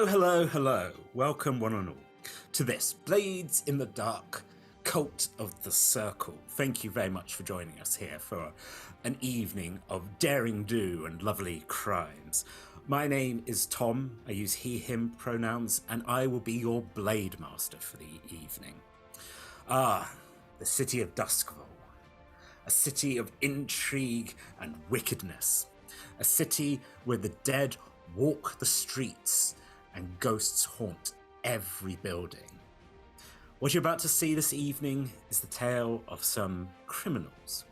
Hello, hello, hello. Welcome, one and all, to this Blades in the Dark Cult of the Circle. Thank you very much for joining us here for an evening of daring do and lovely crimes. My name is Tom. I use he, him pronouns, and I will be your Blade Master for the evening. The city of Doskvol. A city of intrigue and wickedness. A city where the dead walk the streets and ghosts haunt every building. What you're about to see this evening is the tale of some criminals,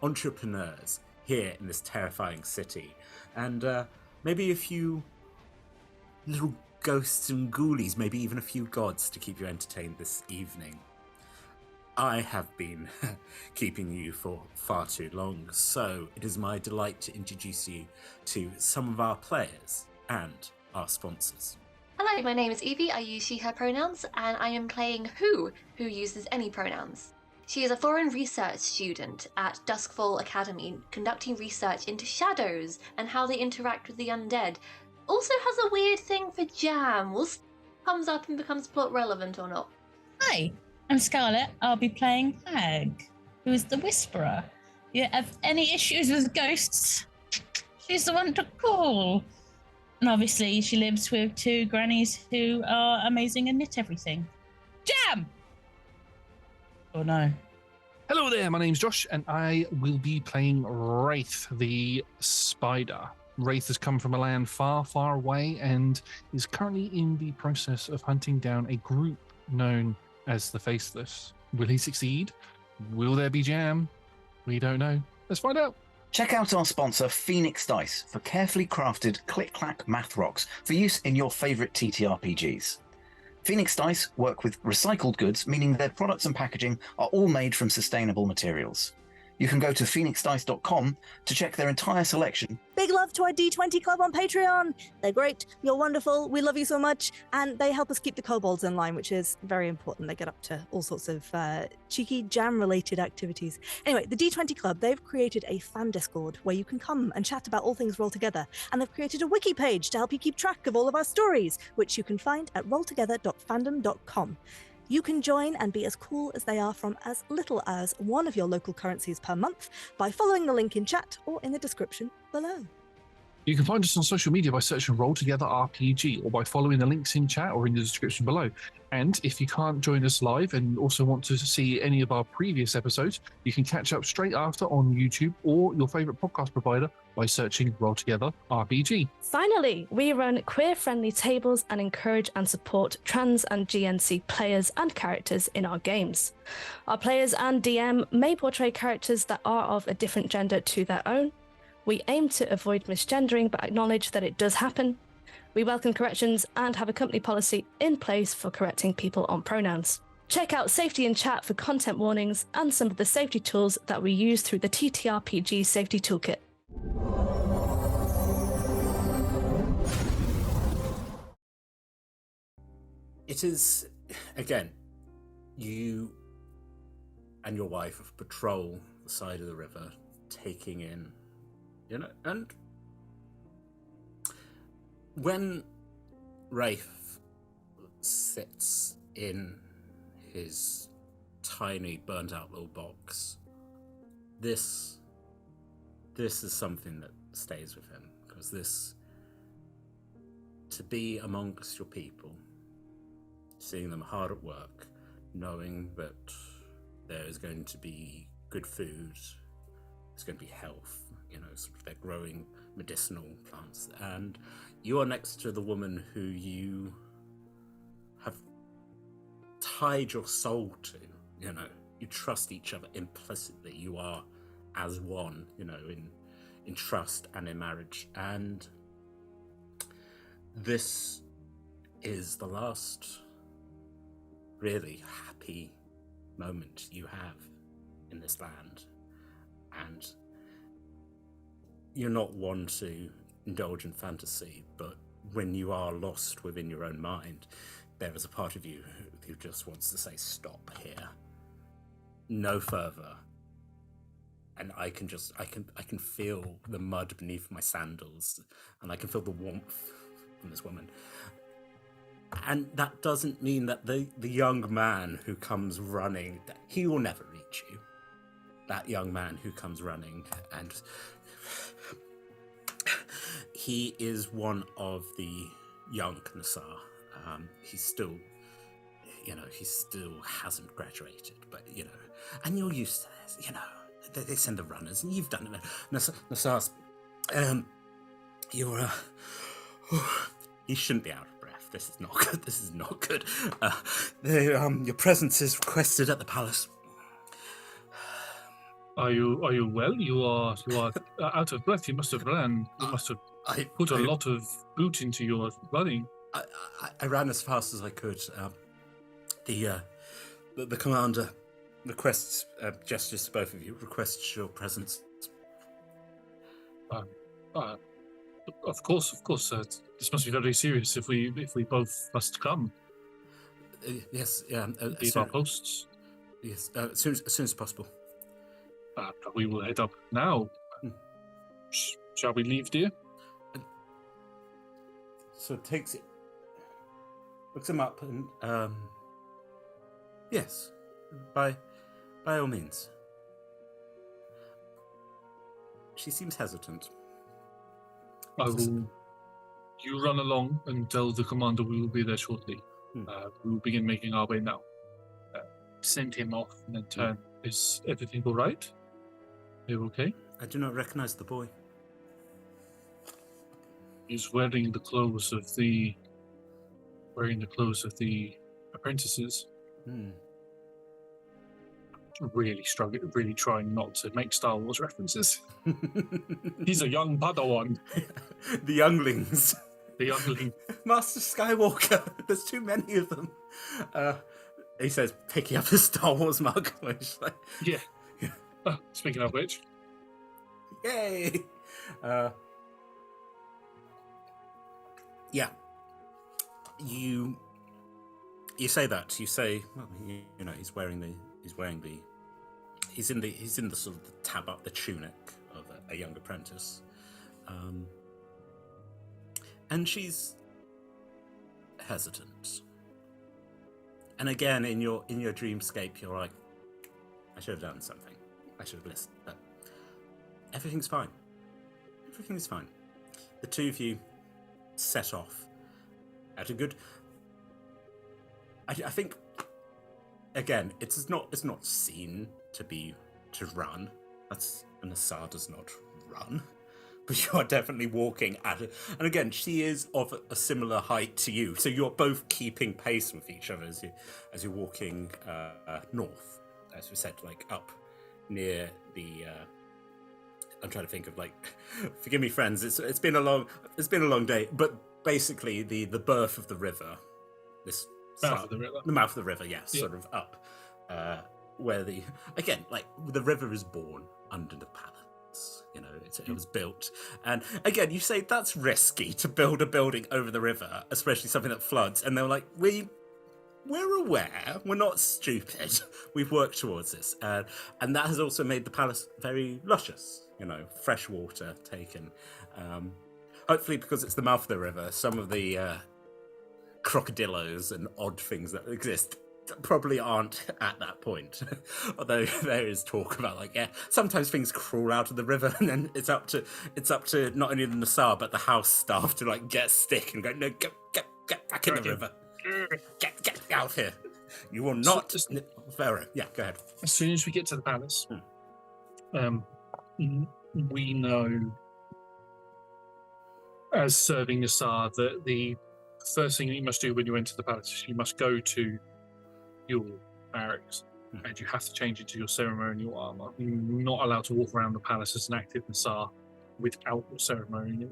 entrepreneurs here in this terrifying city, and maybe a few little ghosts and ghoulies, maybe even a few gods to keep you entertained this evening. I have been keeping you for far too long, so it is my delight to introduce you to some of our players and our sponsors. Hello, my name is Evie. I use she, her pronouns, and I am playing who uses any pronouns. She is a foreign research student at Doskvol Academy, conducting research into shadows and how they interact with the undead. Also has a weird thing for jam. We'll see if it comes up and becomes plot relevant or not. Hi, I'm Scarlett. I'll be playing Hag, who is the Whisperer. If you have any issues with ghosts, she's the one to call. And obviously, she lives with two grannies who are amazing and knit everything. Jam! Oh no. Hello there, my name's Josh, and I will be playing Wraith, the Spider. Wraith has come from a land far, far away and is currently in the process of hunting down a group known as the Faceless. Will he succeed? Will there be jam? We don't know. Let's find out. Check out our sponsor, Phoenix Dice, for carefully crafted click-clack math rocks for use in your favourite TTRPGs. Phoenix Dice work with recycled goods, meaning their products and packaging are all made from sustainable materials. You can go to phoenixdice.com to check their entire selection. Big love to our D20 Club on Patreon. They're great. You're wonderful. We love you so much. And they help us keep the kobolds in line, which is very important. They get up to all sorts of cheeky jam-related activities. Anyway, the D20 Club, they've created a fan Discord where you can come and chat about all things Roll Together. And they've created a wiki page to help you keep track of all of our stories, which you can find at rolltogether.fandom.com. You can join and be as cool as they are from as little as one of your local currencies per month by following the link in chat or in the description below. You can find us on social media by searching Roll Together RPG or by following the links in chat or in the description below. And if you can't join us live and also want to see any of our previous episodes, you can catch up straight after on YouTube or your favourite podcast provider by searching Roll Together RPG. Finally, we run queer-friendly tables and encourage and support trans and GNC players and characters in our games. Our players and DM may portray characters that are of a different gender to their own. We aim to avoid misgendering but acknowledge that it does happen. We welcome corrections and have a company policy in place for correcting people on pronouns. Check out Safety in Chat for content warnings and some of the safety tools that we use through the TTRPG Safety Toolkit. It is, again, you and your wife patrol the side of the river, taking in, and when Rafe sits in his tiny, burnt-out little box, this is something that stays with him, because to be amongst your people, seeing them hard at work, knowing that there is going to be good food, there's going to be health, sort of they're growing medicinal plants, and you are next to the woman who you have tied your soul to, you trust each other implicitly, you are as one, in trust and in marriage, and this is the last really happy moment you have in this land, and you're not one to indulge in fantasy, but when you are lost within your own mind, there is a part of you who just wants to say, stop here, no further. And I can feel the mud beneath my sandals, and I can feel the warmth from this woman. And that doesn't mean that the young man who comes running, he will never reach you. That young man who comes running, and he is one of the young Nassar. He's still, he still hasn't graduated, but, and you're used to this, they send the runners, and you've done it. Nassar's, you shouldn't be out of breath. This is not good. This is not good. Your presence is requested at the palace. Are you well? You are out of breath. You must have ran. You must have put a lot of boot into your running. I ran as fast as I could. The commander requests, gestures to both of you, requests your presence. Of course. This must be very serious if we both must come. Yes. Leave our posts. Yes. As soon as possible. We will head up now. Shall we leave, dear? So takes it, looks him up, and yes, by all means. She seems hesitant. You run along and tell the commander we will be there shortly. We will begin making our way now. Send him off and then turn. Is everything all right? Are you okay? I do not recognize the boy. He's wearing the clothes of the apprentices. Really struggling, really trying not to make Star Wars references. He's a young Padawan. The younglings. The youngling. Master Skywalker. There's too many of them. He says, picking up a Star Wars mug. Yeah. Speaking of which. Yay! Yeah. You say that. You say, well, he's in the sort of the tabard, the tunic of a young apprentice, and she's hesitant. And again, in your dreamscape, you're like, I should have done something. I should have listened. But everything's fine. Everything is fine. The two of you set off at a good. I think. Again, it's not seen to run. An Nassar does not run, but you are definitely walking at it. And again, she is of a similar height to you, so you're both keeping pace with each other as you're walking north, as we said, like up near the. I'm trying to think of forgive me, friends. It's been a long day, but basically the birth of the river, this. Mouth of the river. The mouth of the river, yes, yeah. Sort of up where the river is born under the palace. It was built, and again, you say that's risky to build a building over the river, especially something that floods. And they're like, we're aware, we're not stupid. We've worked towards this, and that has also made the palace very luscious. Fresh water taken. Hopefully, because it's the mouth of the river, some of the crocodillos and odd things that exist probably aren't at that point. Although there is talk about sometimes things crawl out of the river, and then it's up to not only the Nassar but the house staff to get a stick and go, no, get back in the river, get out here. You will not. Pharaoh, yeah, go ahead. As soon as we get to the palace, we know as serving Nassar that the first thing that you must do when you enter the palace is you must go to your barracks and you have to change into your ceremonial armor. You're not allowed to walk around the palace as an active Nassar without your ceremonial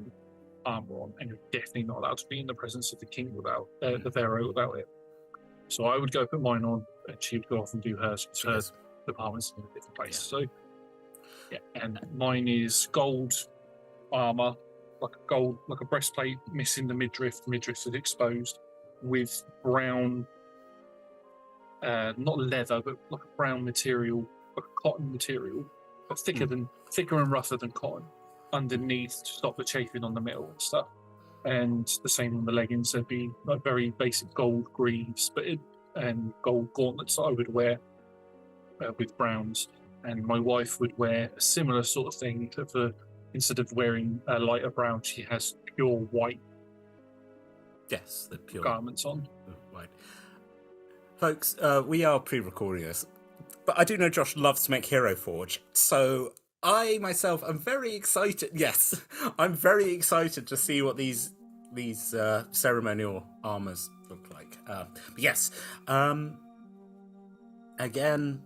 armor on, and you're definitely not allowed to be in the presence of the king without the pharaoh without it. So I would go put mine on, and she would go off and do hers. Her department's in a different place. Yeah. So yeah, and mine is gold armor. Like a breastplate, missing the midriff. The midriff is exposed, with brown, not leather, but like a brown material, like a cotton material, but thicker and rougher than cotton underneath to stop the chafing on the metal and stuff. and the same on the leggings. There'd be like very basic gold greaves, and gold gauntlets that I would wear with browns. And my wife would wear a similar sort of thing. Instead of wearing a lighter brown, she has pure white. Yes, the pure garments on. White. Folks, we are pre-recording this, but I do know Josh loves to make Hero Forge, so I myself am very excited. Yes, I'm very excited to see what these ceremonial armors look like. But yes, again,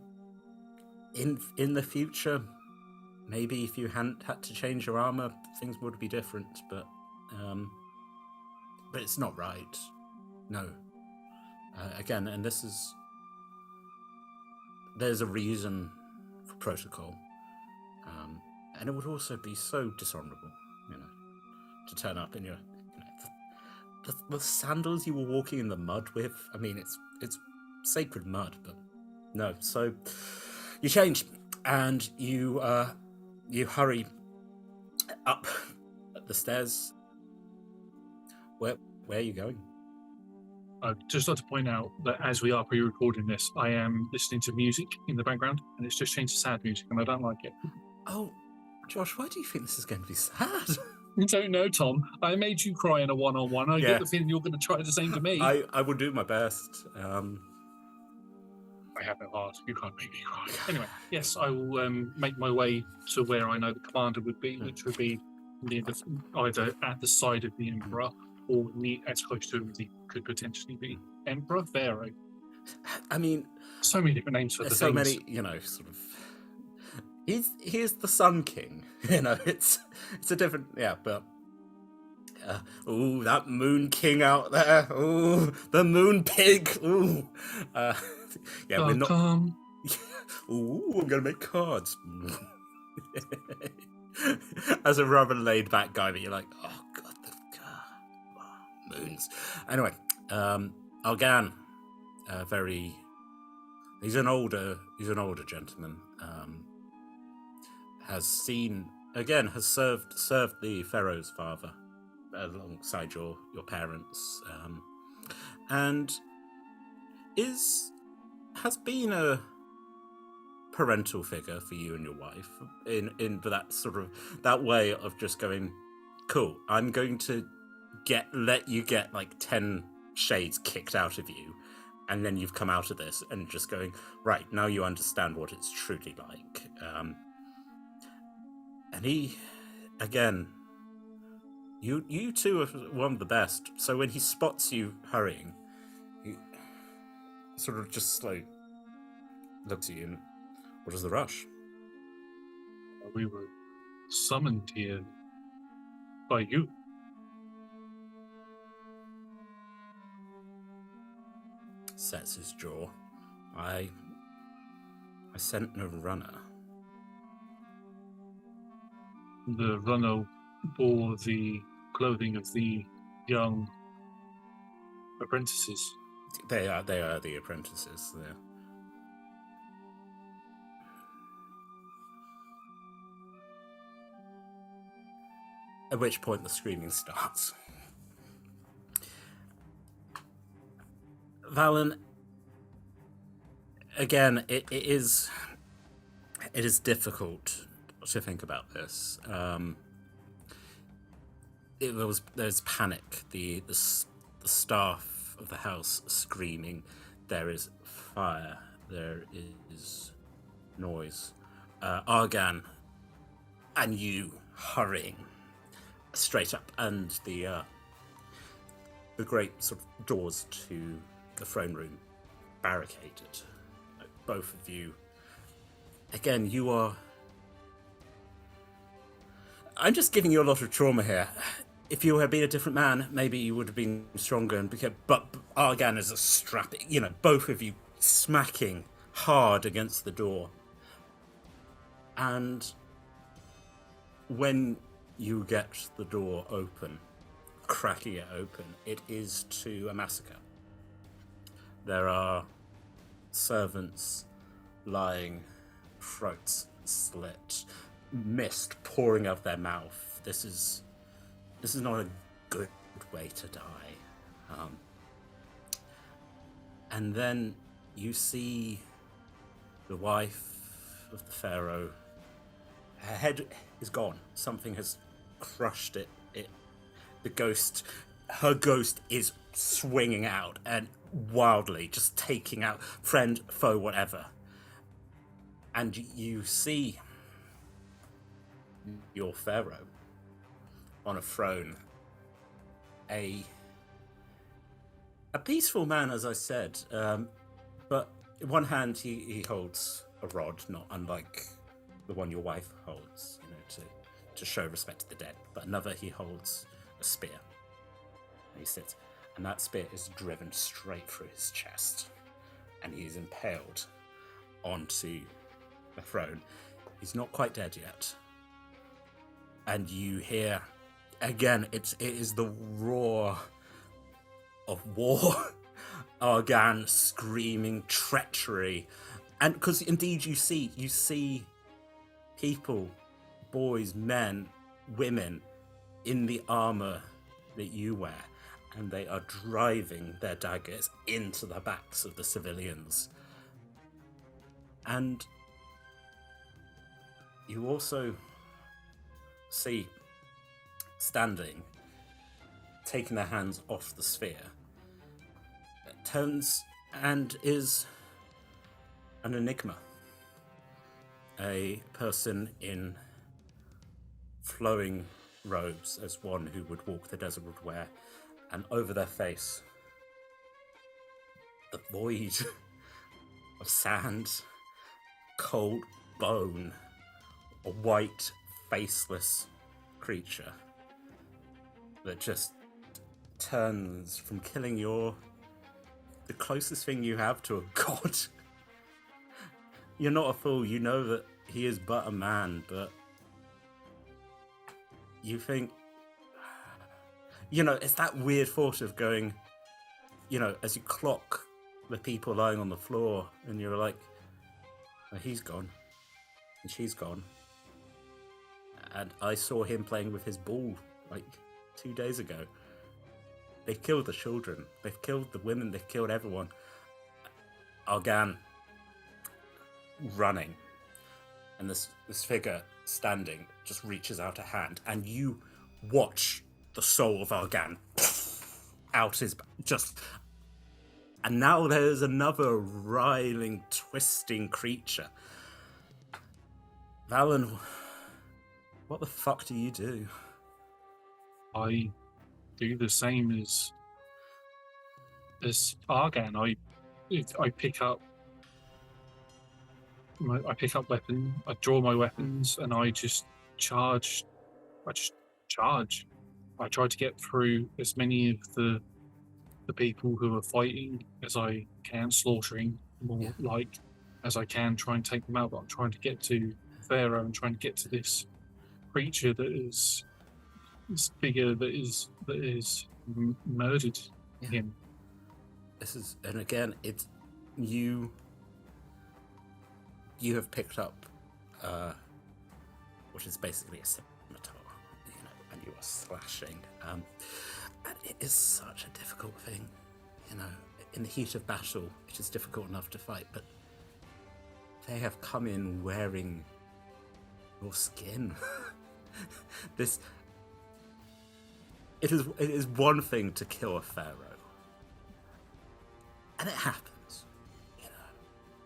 in the future, maybe if you hadn't had to change your armor, things would be different. But it's not right. No. Again, and there's a reason for protocol. And it would also be so dishonorable, to turn up in your, the sandals you were walking in the mud with. I mean, it's sacred mud, but no. So you change, and you hurry up the stairs. Where are you going? I'd just like to point out that as we are pre-recording this, I am listening to music in the background, and it's just changed to sad music, and I don't like it. Oh, Josh, why do you think this is going to be sad? I don't know, Tom. I made you cry in a one-on-one. I get the feeling you're going to try the same to me. I will do my best. I have no heart. You can't make me cry. Anyway, yes, I will make my way to where I know the commander would be, which would be near either at the side of the Emperor or as close to him as he could potentially be. Emperor, Pharaoh. I mean, so many different names for the so things. many, sort of. He's the Sun King. It's a different, but. That Moon King out there. The Moon Pig. We're not. I'm gonna make cards. As a rather laid back guy, but you're like, oh god, moons. Anyway, Algan, he's an older gentleman. Has served the Pharaoh's father alongside your parents, and has been a parental figure for you and your wife in that sort of that way of just going, cool, I'm going to let you get like 10 shades kicked out of you, and then you've come out of this and just going, right, now you understand what it's truly like. And he, again, you two are one of the best. So when he spots you hurrying, he sort of just like looks at you and, what is the rush? We were summoned here by you. Sets his jaw. I sent no runner. The runner bore the clothing of the young apprentices. They are the apprentices. Yeah. At which point the screaming starts. Valen, again, it is difficult to think about this. There's panic. The staff of the house screaming. There is fire. There is noise. Argan, and you hurrying straight up, and the great sort of doors to the throne room barricaded. Both of you. Again, you are. I'm just giving you a lot of trauma here. If you had been a different man, maybe you would have been stronger. But Argan is a strapping. Both of you smacking hard against the door. And when you get the door open, cracking it open, it is to a massacre. There are servants lying, throats slit, mist pouring out of their mouth. This is not a good way to die. And then you see the wife of the pharaoh. Her head is gone. Something has crushed it. Her ghost is swinging out and wildly just taking out friend, foe, whatever. And you see your pharaoh on a throne, a peaceful man, as I said, but in one hand he holds a rod, not unlike the one your wife holds, to show respect to the dead. But another, he holds a spear. And he sits, and that spear is driven straight through his chest, and he is impaled onto the throne. He's not quite dead yet. And you hear, again, it is the roar of war. Argan screaming treachery. And because indeed you see people, boys, men, women, in the armor that you wear, and they are driving their daggers into the backs of the civilians. And you also see, standing, taking their hands off the sphere, turns and is an enigma. A person in flowing robes, as one who would walk the desert would wear, and over their face, the void of sand, cold bone, a white, faceless creature that just turns from killing the closest thing you have to a god. You're not a fool, you know that he is but a man, but you think, it's that weird thought of going, as you clock the people lying on the floor, and you're like, well, he's gone, and she's gone. And I saw him playing with his ball, 2 days ago. They've killed the children, they've killed the women, they've killed everyone. Argan running, and this figure standing just reaches out a hand, and you watch the soul of Argan out his just, and now there's another writhing, twisting creature. Valen, what the fuck do you do? I do the same as Argan. I pick up weapon. I draw my weapons, and I just charge. I try to get through as many of the people who are fighting as I can, slaughtering more as I can, try and take them out. But I'm trying to get to Pharaoh and trying to get to this creature that is this figure that is murdered him. And again, it's you have picked up what is basically a scimitar, and you are slashing. And it is such a difficult thing, in the heat of battle, it is difficult enough to fight, but they have come in wearing your skin. It is one thing to kill a pharaoh, and it happens,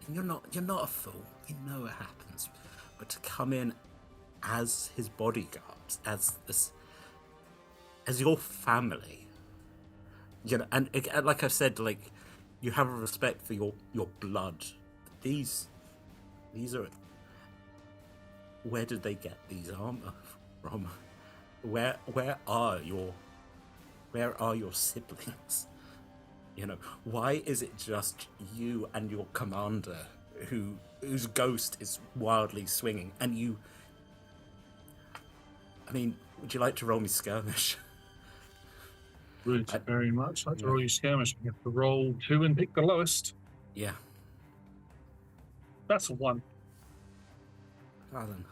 and you're not a fool, you know it happens, but to come in as his bodyguards, as your family, and like I've said, you have a respect for your blood. These are, where did they get these armor from? Where are your siblings? Why is it just you and your commander whose ghost is wildly swinging? And you, would you like to roll me skirmish? Would very much like to roll you skirmish. You have to roll 2 and pick the lowest. Yeah. That's a 1. Alan.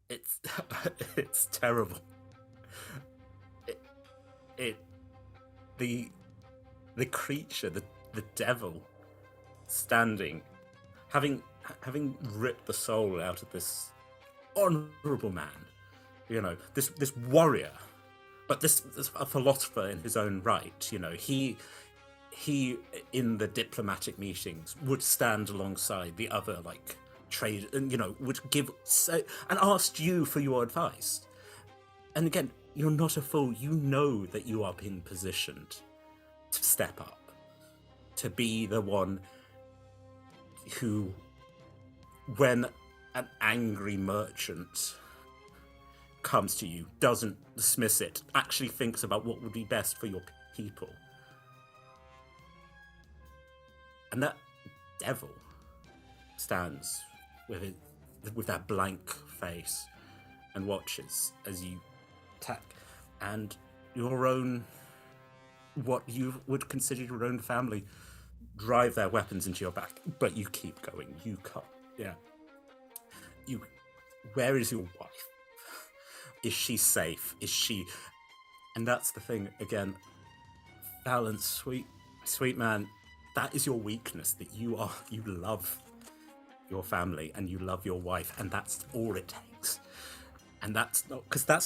It's it's terrible. It the creature, the devil, standing, having ripped the soul out of this honorable man, this warrior, but this a philosopher in his own right. He in the diplomatic meetings would stand alongside the other trade, and would give and asked you for your advice. And again, you're not a fool. You know that you are being positioned to step up, to be the one who, when an angry merchant comes to you, doesn't dismiss it, actually thinks about what would be best for your people. And that devil stands with that blank face and watches as you attack, and your own, what you would consider your own family, drive their weapons into your back, but you keep going. You can't. Where is your wife? Is she safe? Is she? And that's the thing again. Balance, sweet man. That is your weakness. That you love your family and you love your wife, and that's all it takes. And that's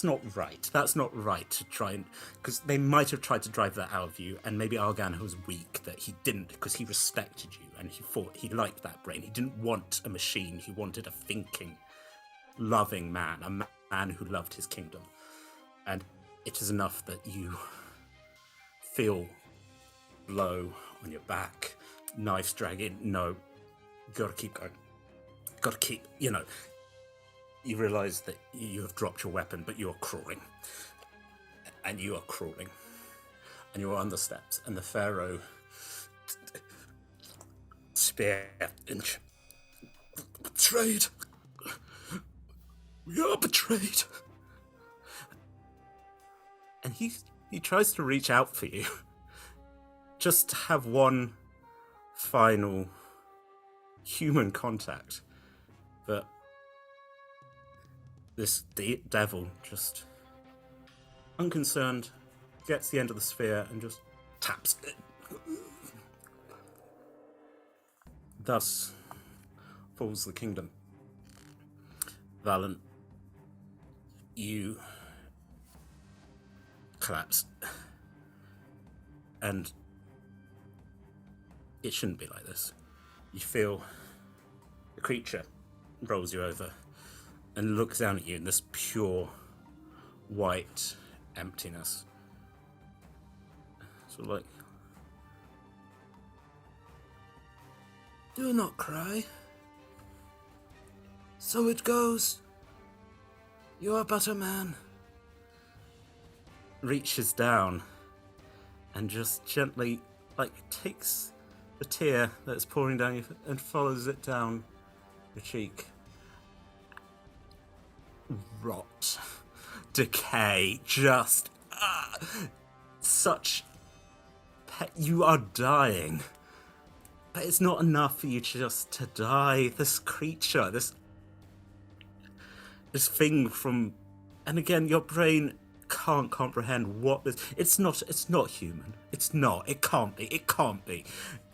not right. That's not right to try and, because they might have tried to drive that out of you, and maybe Argan was weak that he didn't, because he respected you and he thought he liked that brain. He didn't want a machine. He wanted a thinking, loving man, a man who loved his kingdom. And it is enough that you feel blow on your back, knives dragging. No, gotta keep going. Gotta keep, you realize that you have dropped your weapon, but you are crawling. And you are crawling. And you are on the steps, and the Pharaoh spear inch. Betrayed. We are betrayed. And he tries to reach out for you. Just to have one final human contact. But this devil, just unconcerned, gets the end of the sphere and just taps it. Thus falls the kingdom. Valen, you collapse. And it shouldn't be like this. You feel the creature rolls you over and looks down at you in this pure white emptiness. So do not cry. So it goes. You are but a man. Reaches down and just gently takes the tear that's pouring down you and follows it down your cheek. Rot, decay, just such. You are dying, but it's not enough for you just to die. This creature, this thing from, and again, your brain can't comprehend what this. It's not human. It's not. It can't be. It can't be.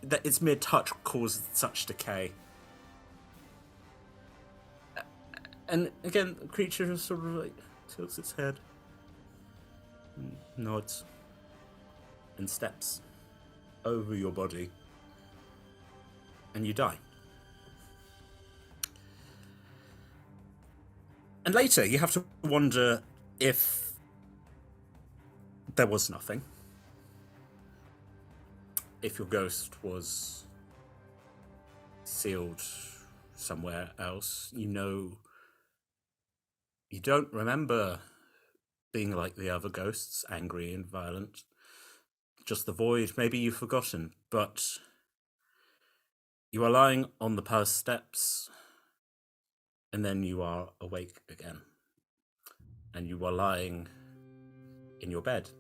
That its mere touch causes such decay. And again, the creature just sort of tilts its head, nods, and steps over your body, and you die. And later, you have to wonder if there was nothing. If your ghost was sealed somewhere else, you don't remember being like the other ghosts, angry and violent. Just the void. Maybe you've forgotten, but you are lying on the palace steps, and then you are awake again. And you are lying in your bed.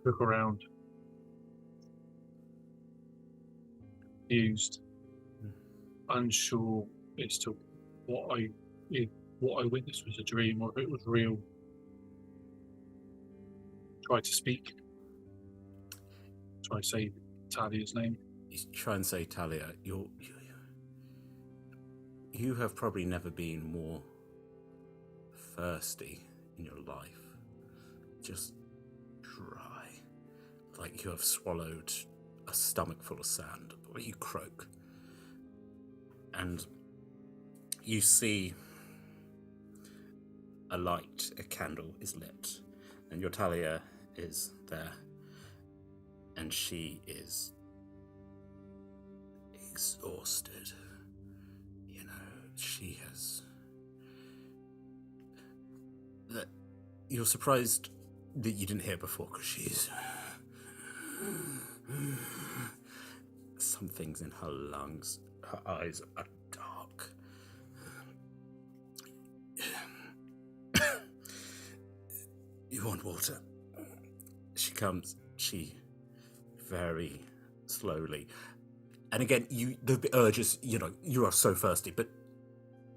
Look around. confused, unsure as to if what I witnessed was a dream or if it was real. Try to speak. Try to say Talia's name. You try and say, Talia, you have probably never been more thirsty in your life. Just dry. Like you have swallowed a stomach full of sand, or you croak. And you see a light, a candle is lit, and your Talia is there, and she is exhausted. You know, she has... That you're surprised that you didn't hear before, because she's... Some things in her lungs, her eyes are dark. You want water? She comes, she very slowly. And again, the urge is, you are so thirsty, but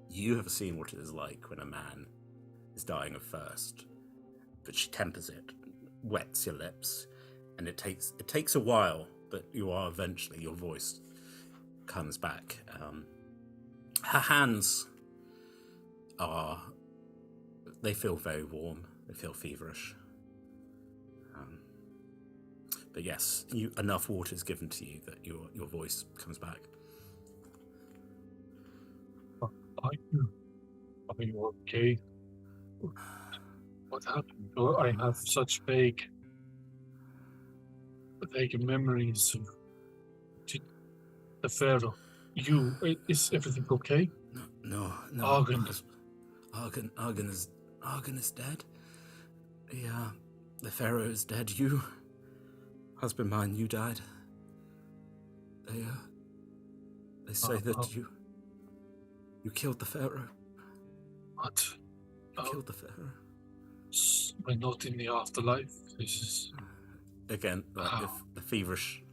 you have seen what it is like when a man is dying of thirst. But she tempers it, wets your lips, and it takes a while, but you are eventually, your voice comes back. Her hands they feel very warm, they feel feverish. But yes, enough water is given to you that your voice comes back. Are you okay? What happened? Oh, I have such vague memories of the Pharaoh. Is everything okay? No. Argon is dead. The Pharaoh is dead. You, husband mine, you died. They say that you killed the Pharaoh. What? You killed the Pharaoh. We're not in the afterlife. This is... Again, if the feverish...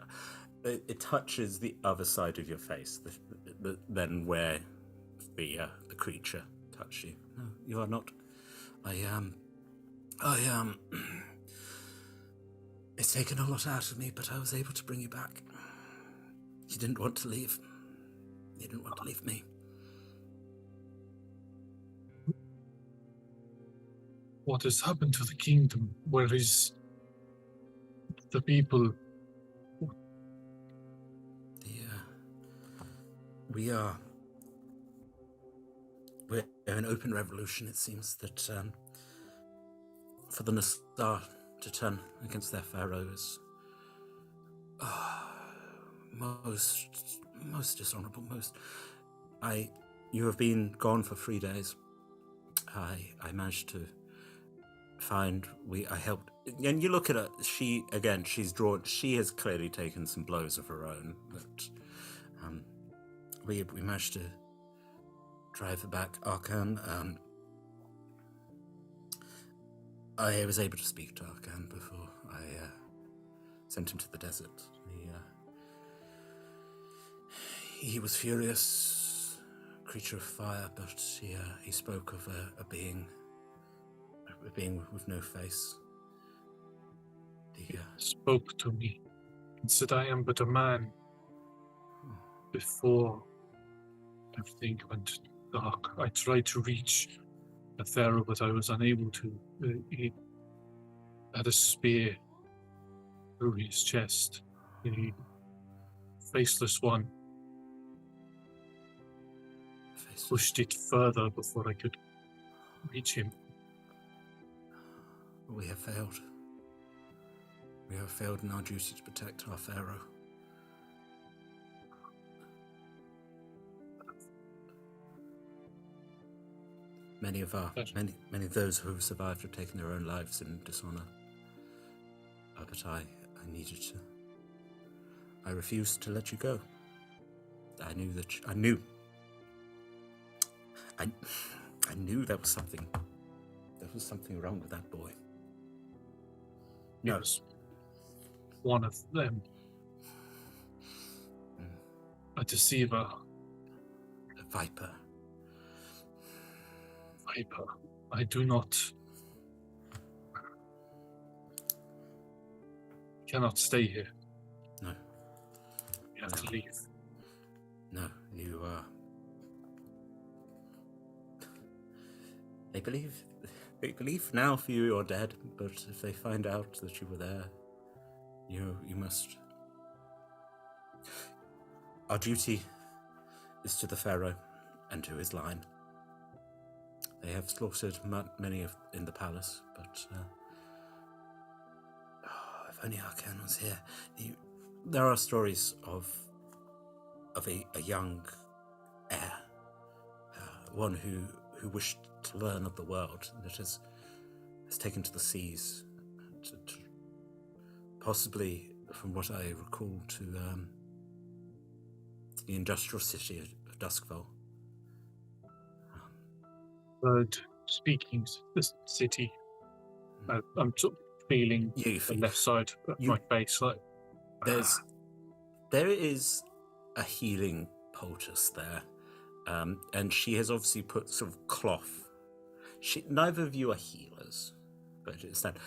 It touches the other side of your face, then where the creature touched you. No, you are not. I am... It's taken a lot out of me, but I was able to bring you back. You didn't want to leave. You didn't want to leave me. What has happened to the kingdom? Where is the people? We're an open revolution. It seems that for the Nastar to turn against their pharaoh is most dishonorable. You have been gone for 3 days. I managed to find. I helped, and you look at her. She's drawn. She has clearly taken some blows of her own. But we managed to drive her back. Arkan. I was able to speak to Arkan before I sent him to the desert. He was furious, creature of fire, but he spoke of a being with no face. He spoke to me and said I am but a man. Before everything went dark, I tried to reach the pharaoh, but I was unable to. He had a spear through his chest. The faceless one pushed it further before I could reach him. We have failed. We have failed in our duty to protect our pharaoh. Many of those who have survived have taken their own lives in dishonor. But I needed to. I refused to let you go. I knew there was something. There was something wrong with that boy. No. He was one of them. A deceiver. A viper. Viper. I do not. Cannot stay here. No. You have to leave. No, you They believe now for you you're dead, but if they find out that you were there, you must. Our duty is to the Pharaoh and to his line. They have slaughtered many in the palace, but if only Arkan was here. There are stories of a young heir, one who wished to learn of the world, that has taken to the seas, possibly, from what I recall, to the industrial city of Doskvol. Heard speaking the city. I'm sort of feeling the left side of my face. Like there is a healing poultice there, and she has obviously put sort of cloth. Neither of you are healers, but it's that.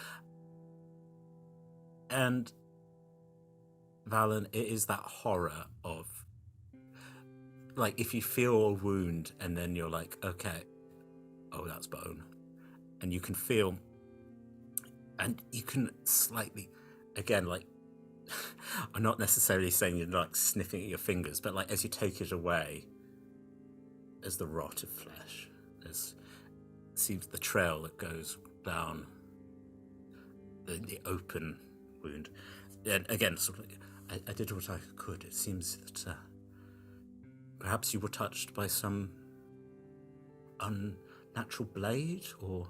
And Valen, it is that horror of, like, if you feel a wound and then you're like, okay, oh, that's bone. And you can feel, and you can slightly, again, like, I'm not necessarily saying you're like sniffing at your fingers, but like as you take it away, there's the rot of flesh. There's seems the trail that goes down the open wound. And again, sort of, I did what I could. It seems that perhaps you were touched by some unnatural blade, or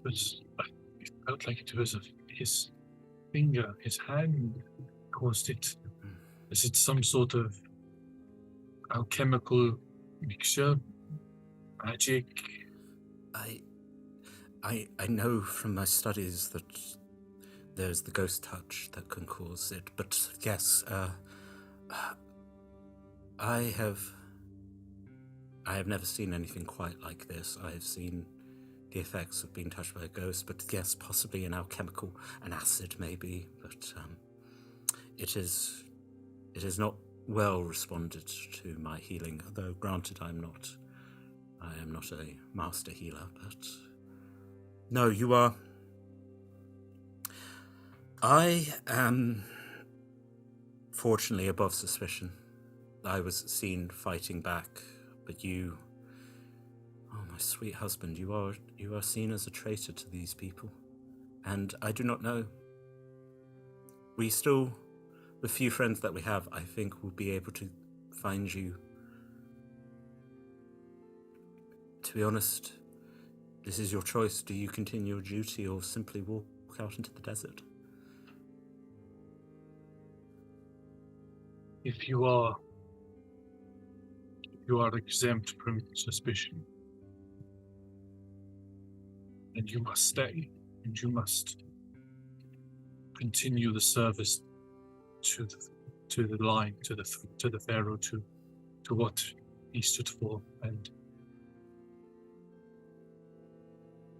it felt like it was his finger, his hand caused it. Is it some sort of alchemical mixture? Magic? I know from my studies that there's the ghost touch that can cause it, but yes, I have never seen anything quite like this. I have seen the effects of being touched by a ghost, but yes, possibly an alchemical, an acid maybe, but it is not well responded to my healing, though granted I am not a master healer, but no, you are. I am fortunately above suspicion. I was seen fighting back, but you, oh my sweet husband, you are seen as a traitor to these people, and I do not know. The few friends that we have, I think, will be able to find you. To be honest, this is your choice. Do you continue your duty or simply walk out into the desert? If you are exempt from suspicion, then you must stay, and you must continue the service to the line, to the Pharaoh, to what he stood for, and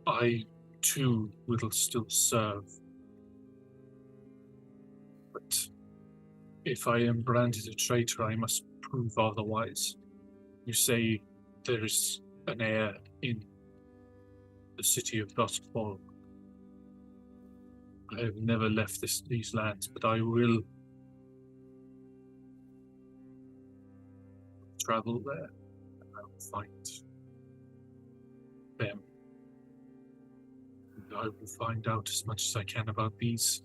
I too will still serve. But if I am branded a traitor, I must prove otherwise. You say there is an heir in the city of Doskvol. I have never left these lands, but I will travel there, and I will find them. And I will find out as much as I can about these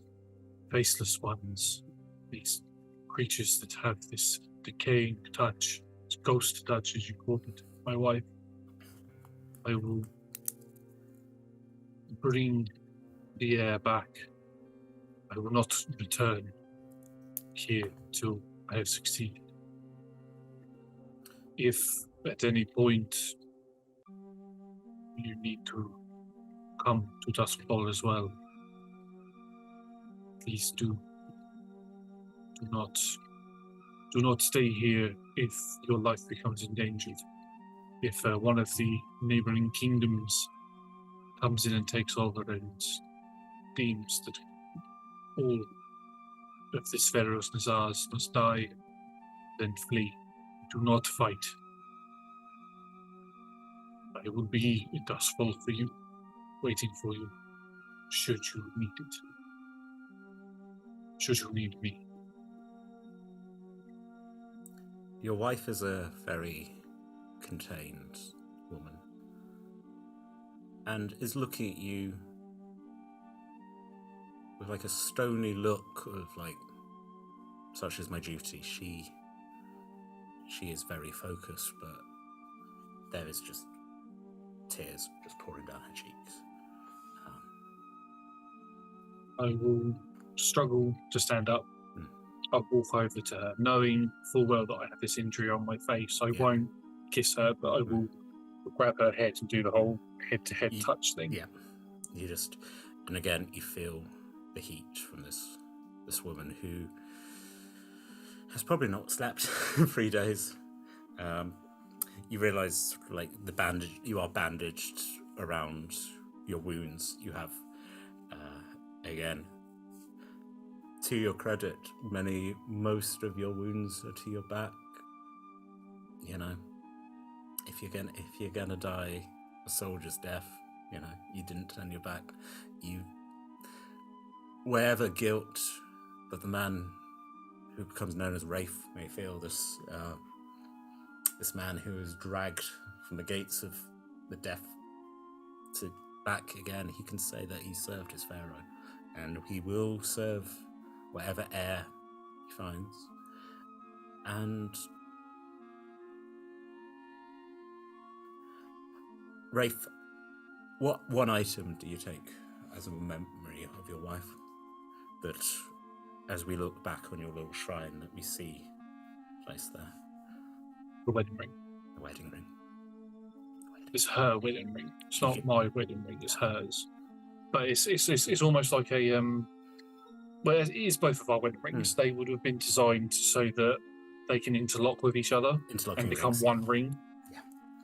faceless ones, these creatures that have this decaying touch, this ghost touch, as you called it, my wife. I will bring the heir back. I will not return here till I have succeeded. If at any point you need to come to Doskvol as well, please do not Do not stay here if your life becomes endangered. If one of the neighboring kingdoms comes in and takes over and deems that all of this Pharaoh's Nazars must die, then flee. Do not fight. I will be in Doskvol for you, waiting for you, should you need it. Should you need me. Your wife is a very contained woman and is looking at you with like a stony look of like, such is my duty. She is very focused, but there is just tears just pouring down her cheeks. I will struggle to stand up. I'll walk over to her, knowing full well that I have this injury on my face. I won't kiss her, but I will grab her head and do the whole head-to-head touch thing. Yeah, you just, and again, you feel the heat from this woman who has probably not slept in 3 days. You realise, like, you are bandaged around your wounds. You have, again, to your credit, most of your wounds are to your back. You know, if you're gonna die a soldier's death, you know, you didn't turn your back. You, wherever guilt that the man who becomes known as Rafe may feel, this man who is dragged from the gates of the death to back again, he can say that he served his pharaoh, and he will serve whatever heir he finds. And Rafe, what one item do you take as a memory of your wife that, as we look back on your little shrine, that we see placed there? The wedding ring. The wedding ring. It's her wedding ring. It's not my wedding ring. It's hers. But it's almost like a well, it is both of our wedding rings. They would have been designed so that they can interlock with each other and become rings. One ring. Yeah.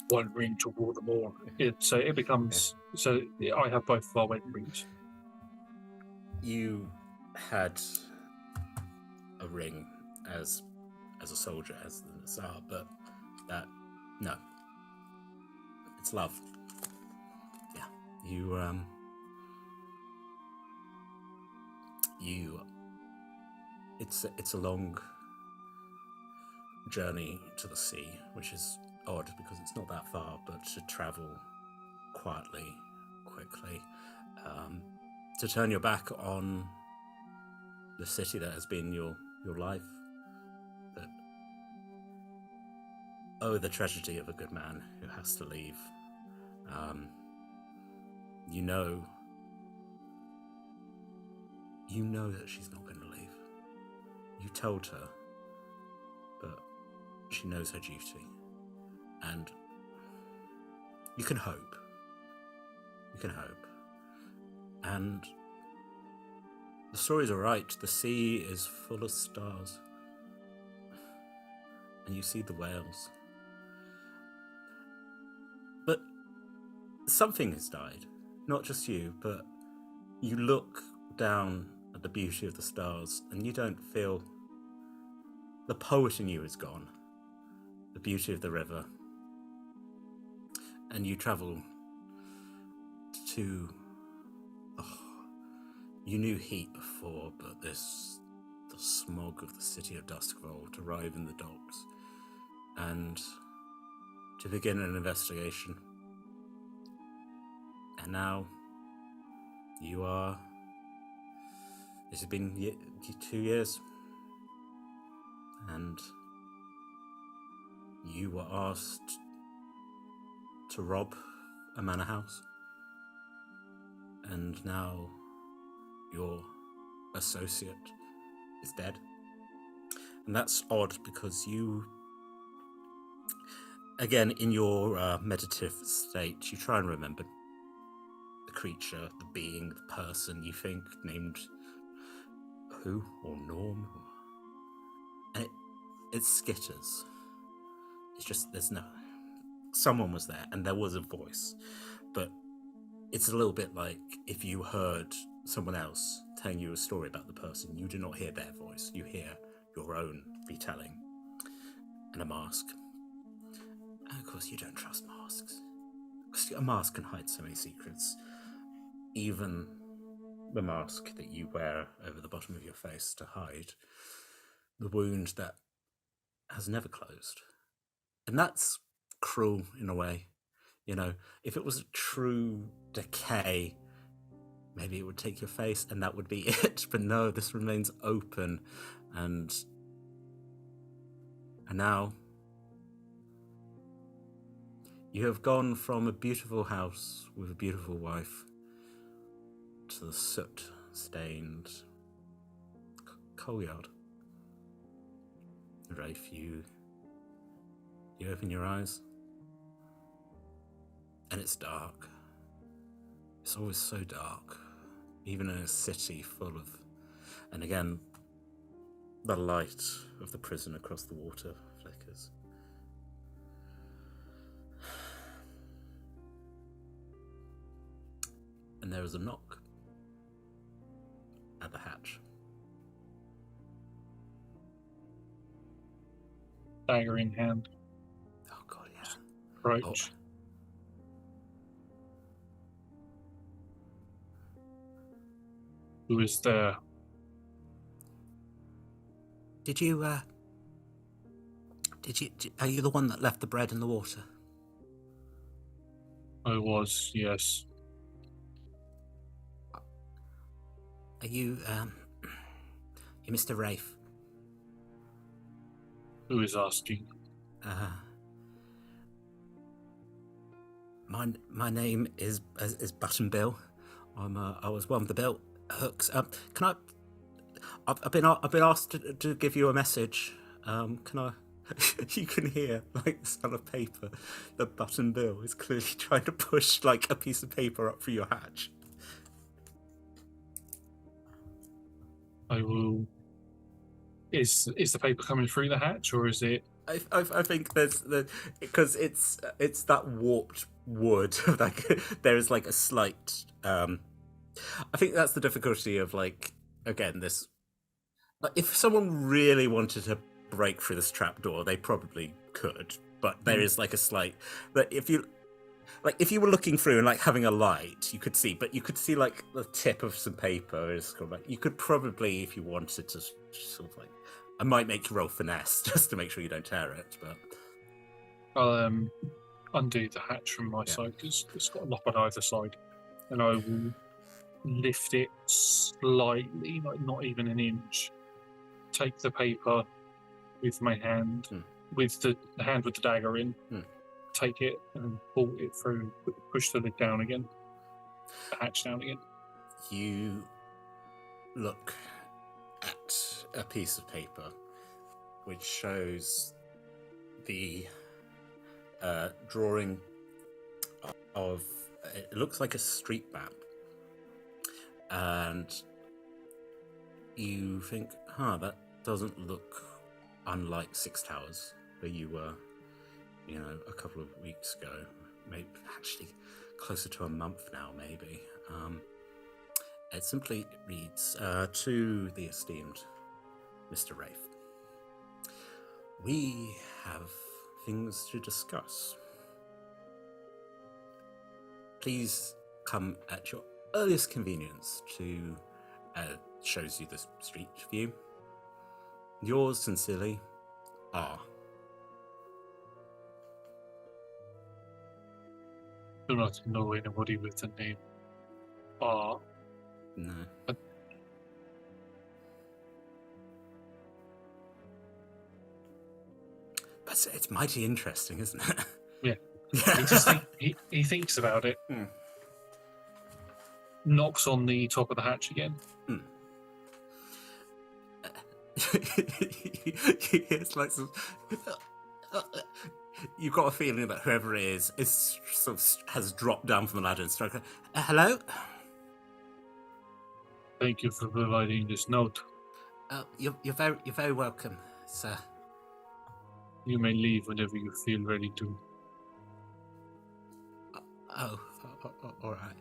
One ring to rule them all. So it becomes. Yeah. So I have both of our wedding rings. You had a ring as a soldier, as the Nazar, but no. It's love. Yeah. It's a long journey to the sea, which is odd because it's not that far, but to travel quietly, quickly, to turn your back on the city that has been your life. That, oh, the tragedy of a good man who has to leave. You know that she's not going to leave. You told her, but she knows her duty. And you can hope. And the stories are right. The sea is full of stars. And you see the whales. But something has died. Not just you, but you look down at the beauty of the stars and you don't feel... The poet in you is gone. The beauty of the river. And you travel to... you knew heat before, but the smog of the city of Doskvol, to arrive in the docks and to begin an investigation. And now you are... This has been 2 years, and you were asked to rob a manor house, and now your associate is dead. And that's odd because you, again, in your meditative state, you try and remember the creature, the being, the person you think named who or Norm. And skitters. It's just there's no. Someone was there, and there was a voice, but it's a little bit like if you heard someone else telling you a story about the person. You do not hear their voice. You hear your own retelling. And a mask. And of course, you don't trust masks. Because a mask can hide so many secrets. Even the mask that you wear over the bottom of your face to hide the wound that has never closed. And that's cruel in a way. You know, if it was a true decay, maybe it would take your face and that would be it. But no, this remains open. And now you have gone from a beautiful house with a beautiful wife to the soot-stained coal yard. Rafe, you open your eyes, and it's dark. It's always so dark, even in a city full of... And again, the light of the prison across the water flickers. And there is a knock at the hatch. Dagger in hand. Oh god, yeah. Approach. Who is there? Are you the one that left the bread in the water? I was, yes. Are you Mr. Rafe? Who is asking? My name is Button Bill. I was one of the bell hooks. Can I? I've been asked to give you a message. Can I? You can hear like the sound of paper. The Button Bill is clearly trying to push like a piece of paper up through your hatch. I will. Is the paper coming through the hatch, or is it? I think there's because it's that warped wood. Like there is like a slight. I think that's the difficulty of like again this. If someone really wanted to break through this trapdoor, they probably could. But there is like a slight. But if you were looking through and like having a light, you could see. But you could see like the tip of some paper. Is kind of like you could probably, if you wanted to, sort of like. I might make you roll finesse just to make sure you don't tear it, but I'll undo the hatch from my side because it's got a lock on either side, and I will lift it slightly, like not even an inch. Take the paper with my hand, with the hand with the dagger in. Take it and pull it through. Push the lid down again. The hatch down again. You look at a piece of paper which shows the drawing of it looks like a street map, and you think, that doesn't look unlike Six Towers where you were, a couple of weeks ago, maybe actually closer to a month now, maybe. It simply reads, to the esteemed Mr. Rafe. We have things to discuss. Please come at your earliest convenience to, shows you the street view. Yours sincerely, R. Do not know anybody with the name R. No. But it's mighty interesting, isn't it? Yeah. He thinks about it. Knocks on the top of the hatch again. It's like some, you've got a feeling that whoever it is sort of has dropped down from the ladder and struck. Hello. Thank you for providing this note. You're very welcome, sir. You may leave whenever you feel ready to. Oh, all right.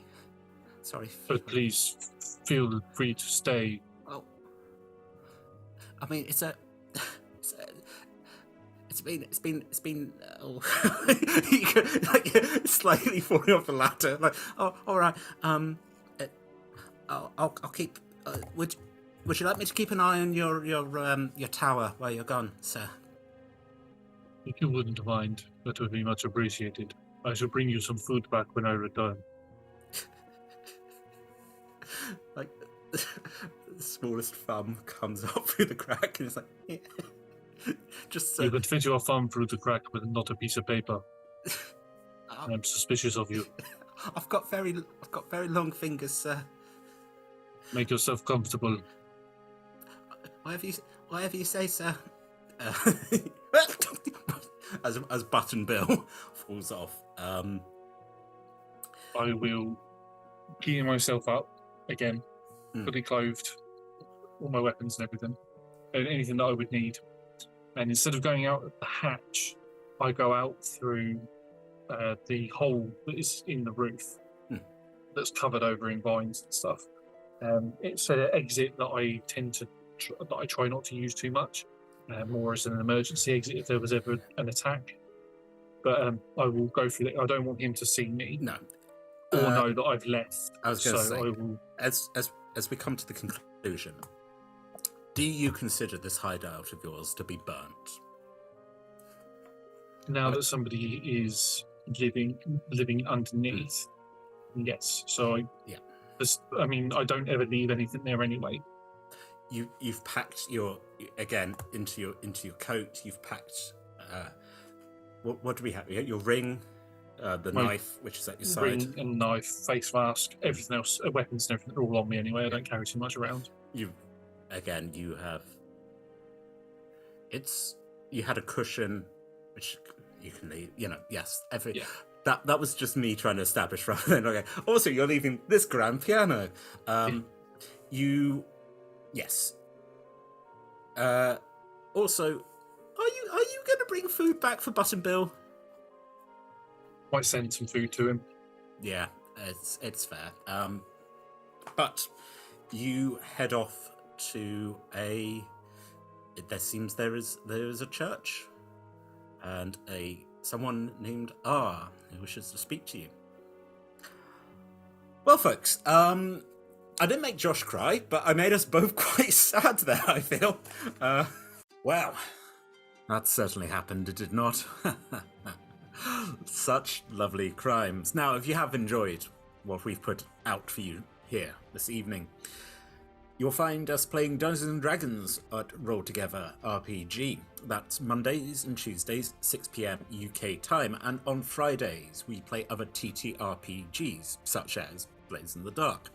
Sorry. But please feel free to stay. Oh, I mean, it's been. Oh, like, slightly falling off the ladder. Like, oh, all right. I'll keep. Would you like me to keep an eye on your tower while you're gone, sir? If you wouldn't mind, that would be much appreciated. I shall bring you some food back when I return. Like, the smallest thumb comes up through the crack, and it's like, yeah. Just so. You can fit your thumb through the crack, but not a piece of paper. I'm suspicious of you. I've got very long fingers, sir. Make yourself comfortable. Whatever you say, sir. As Button Bill falls off. I will clean myself up again, fully clothed, all my weapons and everything, and anything that I would need. And instead of going out at the hatch, I go out through the hole that is in the roof that's covered over in vines and stuff. It's an exit that I tend to that I try not to use too much, more as an emergency exit if there was ever an attack. But I will go through it. I don't want him to see me. No. Or know that I've left. I was going to say, I will... as we come to the conclusion, do you consider this hideout of yours to be burnt? Now that somebody is living underneath, yes. So I mean, I don't ever leave anything there anyway. You've packed into your coat. You've packed. What do we have? Your ring, the knife, which is at your side. Ring and knife, face mask, everything else, weapons and everything are all on me anyway. I don't carry too much around. You have. You had a cushion, which you can leave. Yes. That was just me trying to establish rather than okay. Also, you're leaving this grand piano. Yes. Also, are you going to bring food back for Button Bill? Might send some food to him. Yeah, it's fair. But you head off to there seems there is a church, and someone named R who wishes to speak to you. Well, folks, I didn't make Josh cry, but I made us both quite sad there, I feel. Well, that certainly happened, it did not. Such lovely crimes. Now, if you have enjoyed what we've put out for you here this evening, you'll find us playing Dungeons & Dragons at Roll Together RPG. That's Mondays and Tuesdays, 6 PM UK time, and on Fridays we play other TTRPGs, such as Blades in the Dark.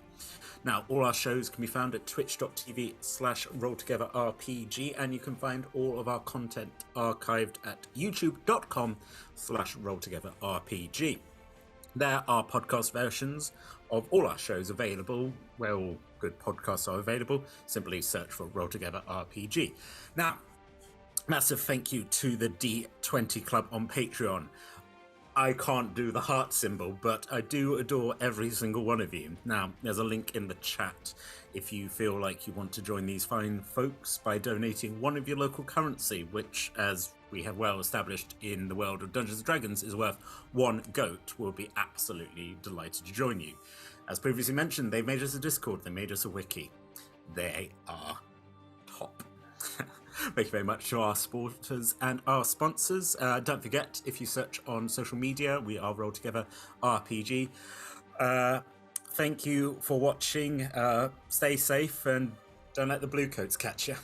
Now, all our shows can be found at twitch.tv/rolltogetherrpg, and you can find all of our content archived at youtube.com/rolltogetherrpg. There are podcast versions of all our shows available, where all good podcasts are available. Simply search for Roll Together RPG. Now, massive thank you to the D20 Club on Patreon. I can't do the heart symbol, but I do adore every single one of you. Now, there's a link in the chat if you feel like you want to join these fine folks by donating one of your local currency, which, as we have well established in the world of Dungeons & Dragons, is worth one goat. We'll be absolutely delighted to join you. As previously mentioned, they made us a Discord, they made us a wiki. They are top. Thank you very much to our supporters and our sponsors. Don't forget, if you search on social media, we are Roll Together RPG. Thank you for watching. Stay safe and don't let the blue coats catch you.